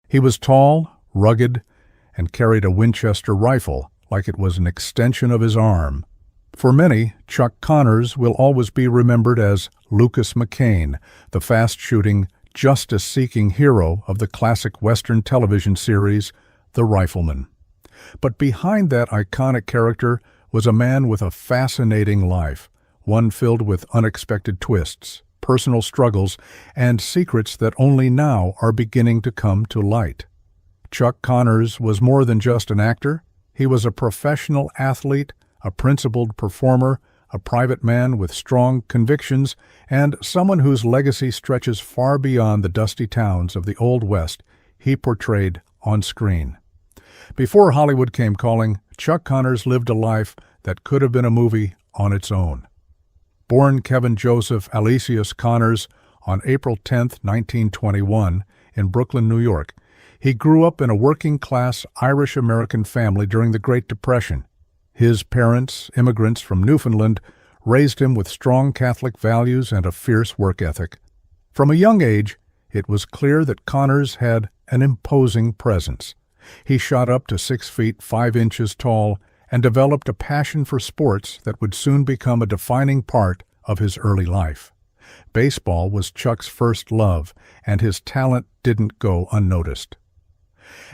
He was tall, rugged, and carried a Winchester rifle like it was an extension of his arm. For many, Chuck Connors will always be remembered as Lucas McCain, the fast-shooting, justice-seeking hero of the classic Western television series, The Rifleman. But behind that iconic character was a man with a fascinating life, one filled with unexpected twists, personal struggles, and secrets that only now are beginning to come to light. Chuck Connors was more than just an actor. He was a professional athlete, a principled performer, a private man with strong convictions, and someone whose legacy stretches far beyond the dusty towns of the Old West he portrayed on screen. Before Hollywood came calling, Chuck Connors lived a life that could have been a movie on its own. Born Kevin Joseph Alesius Connors on April 10, 1921, in Brooklyn, New York, he grew up in a working-class Irish-American family during the Great Depression. His parents, immigrants from Newfoundland, raised him with strong Catholic values and a fierce work ethic. From a young age, it was clear that Connors had an imposing presence. He shot up to 6 feet 5 inches tall and developed a passion for sports that would soon become a defining part of his early life. Baseball was Chuck's first love, and his talent didn't go unnoticed.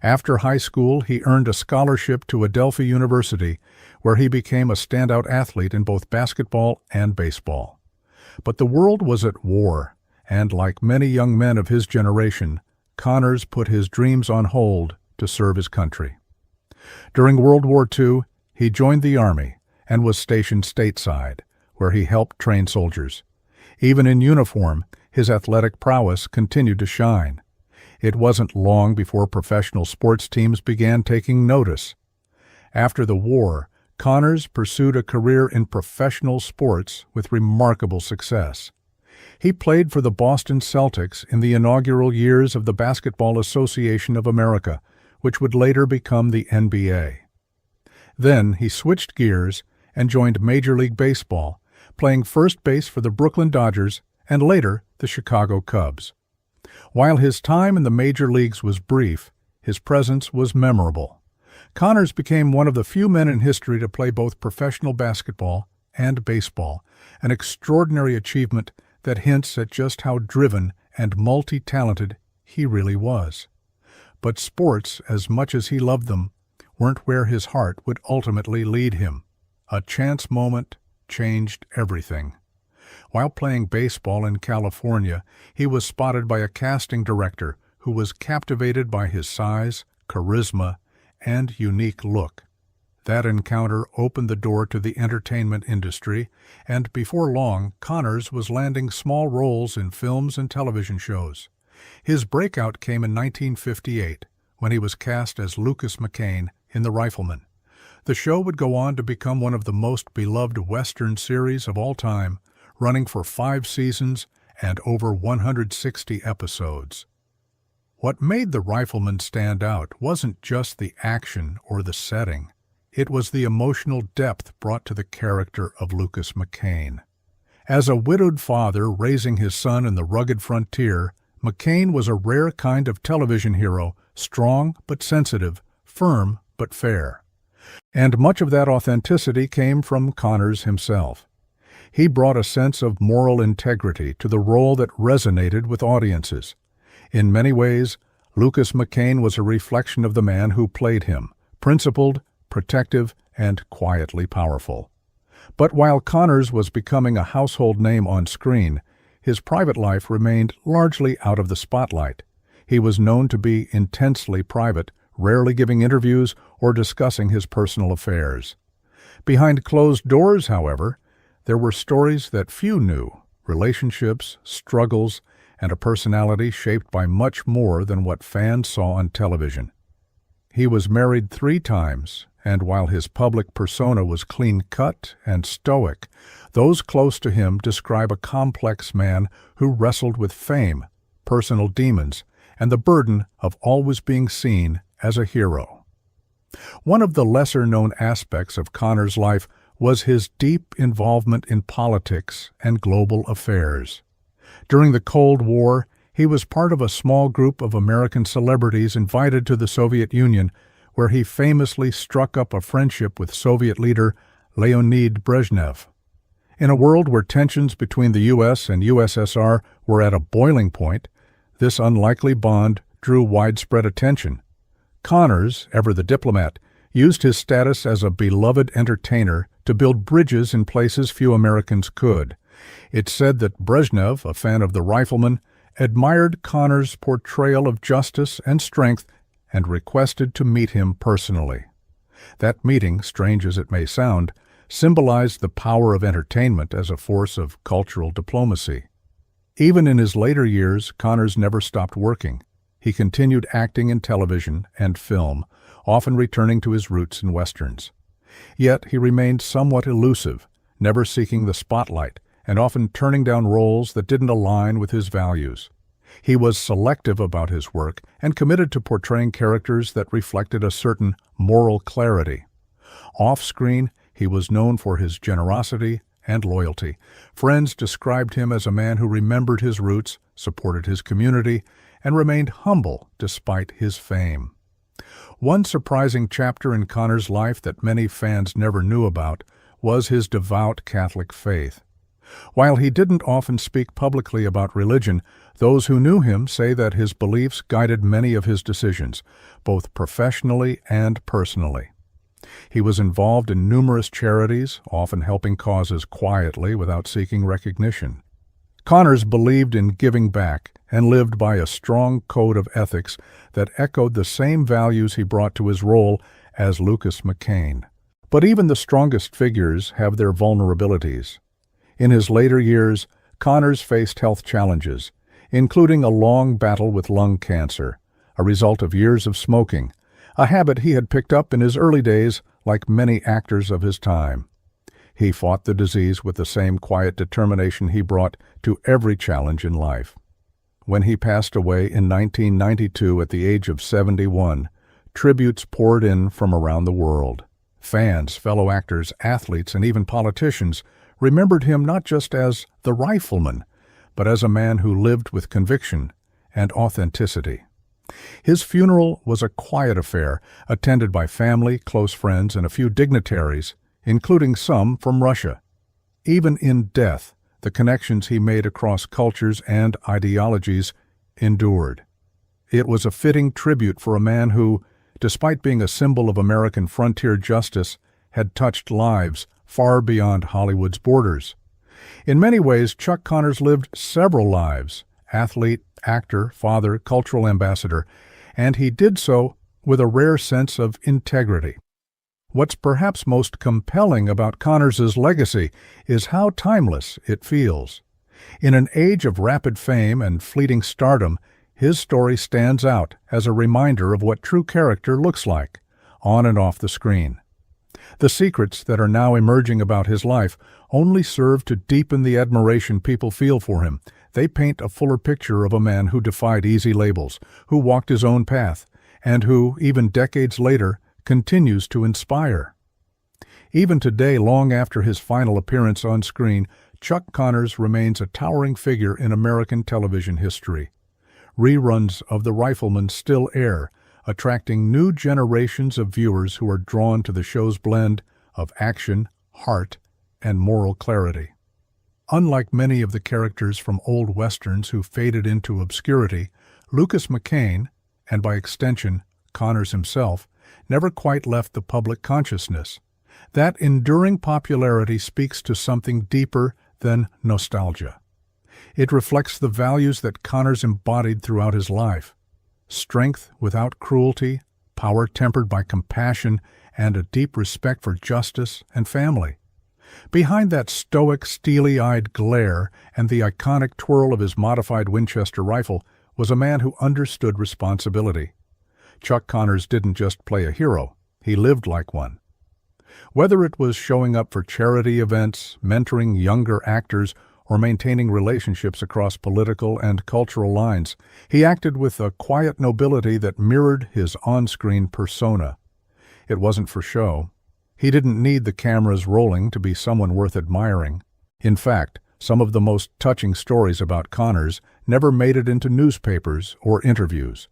After high school, he earned a scholarship to Adelphi University, where he became a standout athlete in both basketball and baseball. But the world was at war, and like many young men of his generation, Connors put his dreams on hold to serve his country. During World War II, he joined the Army and was stationed stateside, where he helped train soldiers. Even in uniform, his athletic prowess continued to shine. It wasn't long before professional sports teams began taking notice. After the war, Connors pursued a career in professional sports with remarkable success. He played for the Boston Celtics in the inaugural years of the Basketball Association of America, which would later become the NBA. Then he switched gears and joined Major League Baseball, playing first base for the Brooklyn Dodgers and later the Chicago Cubs. While his time in the major leagues was brief, his presence was memorable. Connors became one of the few men in history to play both professional basketball and baseball, an extraordinary achievement that hints at just how driven and multi-talented he really was. But sports, as much as he loved them, weren't where his heart would ultimately lead him. A chance moment changed everything. While playing baseball in California, he was spotted by a casting director who was captivated by his size, charisma, and unique look. That encounter opened the door to the entertainment industry, and before long, Connors was landing small roles in films and television shows. His breakout came in 1958, when he was cast as Lucas McCain in The Rifleman. The show would go on to become one of the most beloved Western series of all time, running for 5 seasons and over 160 episodes. What made The Rifleman stand out wasn't just the action or the setting. It was the emotional depth brought to the character of Lucas McCain. As a widowed father raising his son in the rugged frontier, McCain was a rare kind of television hero, strong but sensitive, firm but fair. And much of that authenticity came from Connors himself. He brought a sense of moral integrity to the role that resonated with audiences. In many ways, Lucas McCain was a reflection of the man who played him, principled, protective, and quietly powerful. But while Connors was becoming a household name on screen, his private life remained largely out of the spotlight. He was known to be intensely private, rarely giving interviews or discussing his personal affairs. Behind closed doors, however, there were stories that few knew, relationships, struggles, and a personality shaped by much more than what fans saw on television. He was married 3 times, and while his public persona was clean-cut and stoic, those close to him describe a complex man who wrestled with fame, personal demons, and the burden of always being seen as a hero. One of the lesser-known aspects of Connors' life was his deep involvement in politics and global affairs. During the Cold War, He was part of a small group of American celebrities invited to the Soviet Union, where he famously struck up a friendship with Soviet leader Leonid Brezhnev. In a world where tensions between the U.S. and USSR were at a boiling point, this unlikely bond drew widespread attention. Connors, ever the diplomat, used his status as a beloved entertainer to build bridges in places few Americans could. It's said that Brezhnev, a fan of the Rifleman, admired Connors' portrayal of justice and strength and requested to meet him personally. That meeting, strange as it may sound, symbolized the power of entertainment as a force of cultural diplomacy. Even in his later years, Connors never stopped working. He continued acting in television and film, often returning to his roots in westerns. Yet he remained somewhat elusive, never seeking the spotlight, and often turning down roles that didn't align with his values. He was selective about his work and committed to portraying characters that reflected a certain moral clarity. Off-screen, he was known for his generosity and loyalty. Friends described him as a man who remembered his roots, supported his community, and remained humble despite his fame. One surprising chapter in Connors' life that many fans never knew about was his devout Catholic faith. While he didn't often speak publicly about religion, those who knew him say that his beliefs guided many of his decisions, both professionally and personally. He was involved in numerous charities, often helping causes quietly without seeking recognition. Connors believed in giving back and lived by a strong code of ethics that echoed the same values he brought to his role as Lucas McCain. But even the strongest figures have their vulnerabilities. In his later years, Connors faced health challenges, including a long battle with lung cancer, a result of years of smoking, a habit he had picked up in his early days like many actors of his time. He fought the disease with the same quiet determination he brought to every challenge in life. When he passed away in 1992 at the age of 71, tributes poured in from around the world. Fans, fellow actors, athletes, and even politicians remembered him not just as the Rifleman, but as a man who lived with conviction and authenticity. His funeral was a quiet affair, attended by family, close friends, and a few dignitaries, including some from Russia. Even in death, the connections he made across cultures and ideologies endured. It was a fitting tribute for a man who, despite being a symbol of American frontier justice, had touched lives far beyond Hollywood's borders. In many ways, Chuck Connors lived several lives: athlete, actor, father, cultural ambassador, and he did so with a rare sense of integrity. What's perhaps most compelling about Connors' legacy is how timeless it feels. In an age of rapid fame and fleeting stardom, his story stands out as a reminder of what true character looks like, on and off the screen. The secrets that are now emerging about his life only serve to deepen the admiration people feel for him. They paint a fuller picture of a man who defied easy labels, who walked his own path, and who, even decades later, continues to inspire. Even today, long after his final appearance on screen, Chuck Connors remains a towering figure in American television history. Reruns of The Rifleman still air, attracting new generations of viewers who are drawn to the show's blend of action, heart, and moral clarity. Unlike many of the characters from old westerns who faded into obscurity, Lucas McCain, and by extension Connors himself, never quite left the public consciousness. That enduring popularity speaks to something deeper than nostalgia. It reflects the values that Connors embodied throughout his life: strength without cruelty, power tempered by compassion, and a deep respect for justice and family. Behind that stoic, steely-eyed glare and the iconic twirl of his modified Winchester rifle was a man who understood responsibility. Chuck Connors didn't just play a hero, he lived like one. Whether it was showing up for charity events, mentoring younger actors, or maintaining relationships across political and cultural lines, he acted with a quiet nobility that mirrored his on-screen persona. It wasn't for show. He didn't need the cameras rolling to be someone worth admiring. In fact, some of the most touching stories about Connors never made it into newspapers or interviews.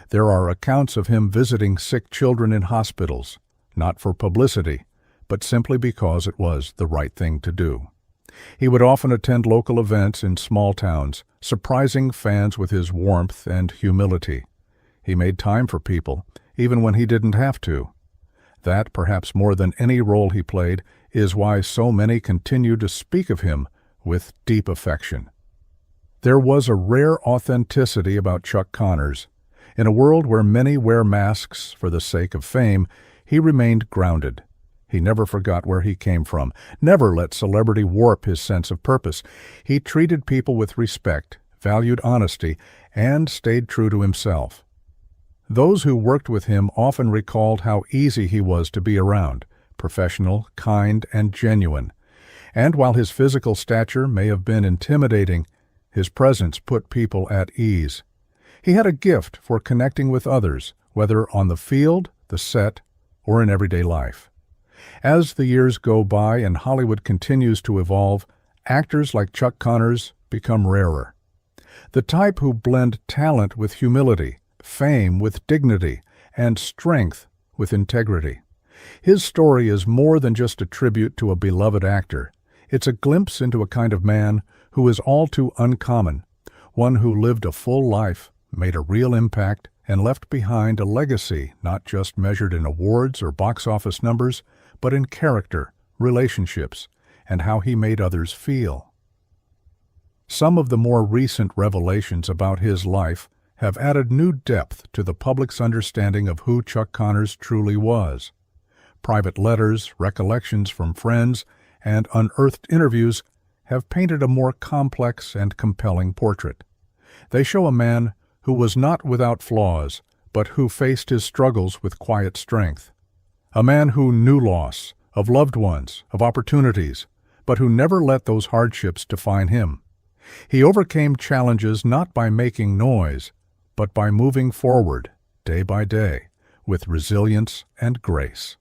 There are accounts of him visiting sick children in hospitals, not for publicity, but simply because it was the right thing to do. He would often attend local events in small towns, surprising fans with his warmth and humility. He made time for people, even when he didn't have to. That, perhaps more than any role he played, is why so many continue to speak of him with deep affection. There was a rare authenticity about Chuck Connors. In a world where many wear masks for the sake of fame, he remained grounded. He never forgot where he came from, never let celebrity warp his sense of purpose. He treated people with respect, valued honesty, and stayed true to himself. Those who worked with him often recalled how easy he was to be around, professional, kind, and genuine. And while his physical stature may have been intimidating, his presence put people at ease. He had a gift for connecting with others, whether on the field, the set, or in everyday life. As the years go by and Hollywood continues to evolve, actors like Chuck Connors become rarer. The type who blend talent with humility, fame with dignity, and strength with integrity. His story is more than just a tribute to a beloved actor. It's a glimpse into a kind of man who is all too uncommon, one who lived a full life, made a real impact, and left behind a legacy not just measured in awards or box office numbers, but in character, relationships, and how he made others feel. Some of the more recent revelations about his life have added new depth to the public's understanding of who Chuck Connors truly was. Private letters, recollections from friends, and unearthed interviews have painted a more complex and compelling portrait. They show a man who was not without flaws, but who faced his struggles with quiet strength. A man who knew loss, of loved ones, of opportunities, but who never let those hardships define him. He overcame challenges not by making noise, but by moving forward, day by day, with resilience and grace.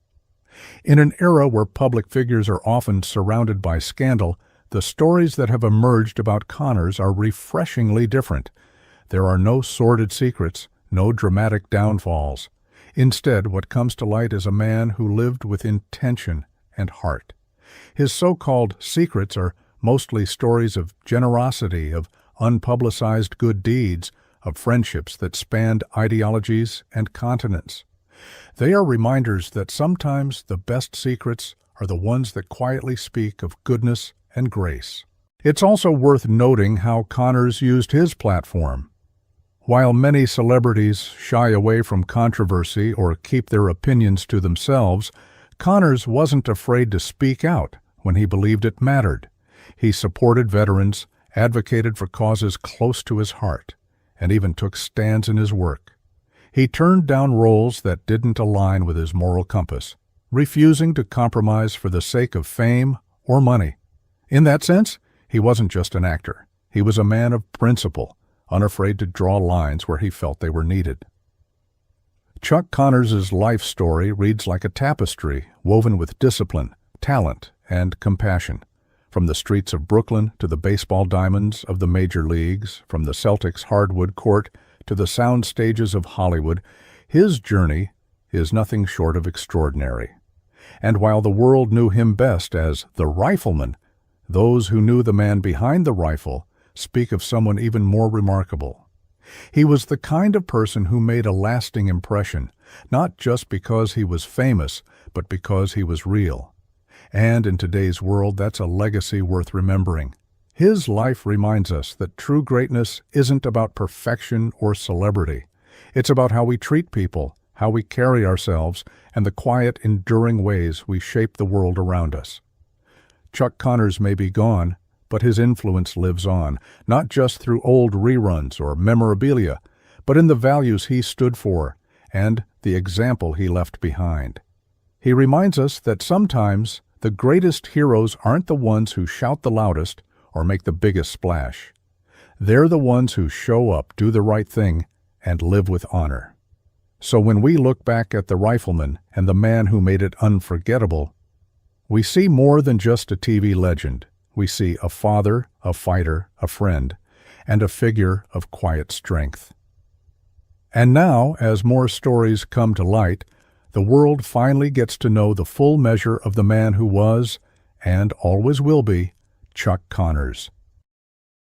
In an era where public figures are often surrounded by scandal, the stories that have emerged about Connors are refreshingly different. There are no sordid secrets, no dramatic downfalls. Instead, what comes to light is a man who lived with intention and heart. His so-called secrets are mostly stories of generosity, of unpublicized good deeds, of friendships that spanned ideologies and continents. They are reminders that sometimes the best secrets are the ones that quietly speak of goodness and grace. It's also worth noting how Connors used his platform. While many celebrities shy away from controversy or keep their opinions to themselves, Connors wasn't afraid to speak out when he believed it mattered. He supported veterans, advocated for causes close to his heart, and even took stands in his work. He turned down roles that didn't align with his moral compass, refusing to compromise for the sake of fame or money. In that sense, he wasn't just an actor. He was a man of principle, unafraid to draw lines where he felt they were needed. Chuck Connors' life story reads like a tapestry woven with discipline, talent, and compassion. From the streets of Brooklyn to the baseball diamonds of the major leagues, from the Celtics' hardwood court to the sound stages of Hollywood, his journey is nothing short of extraordinary. And while the world knew him best as the Rifleman, those who knew the man behind the rifle speak of someone even more remarkable. He was the kind of person who made a lasting impression, not just because he was famous, but because he was real. And in today's world, that's a legacy worth remembering. His life reminds us that true greatness isn't about perfection or celebrity. It's about how we treat people, how we carry ourselves, and the quiet, enduring ways we shape the world around us. Chuck Connors may be gone, but his influence lives on, not just through old reruns or memorabilia, but in the values he stood for and the example he left behind. He reminds us that sometimes the greatest heroes aren't the ones who shout the loudest or make the biggest splash. They're the ones who show up, do the right thing, and live with honor. So when we look back at the Rifleman and the man who made it unforgettable, we see more than just a TV legend. We see a father, a fighter, a friend, and a figure of quiet strength. And now, as more stories come to light, the world finally gets to know the full measure of the man who was, and always will be, Chuck Connors.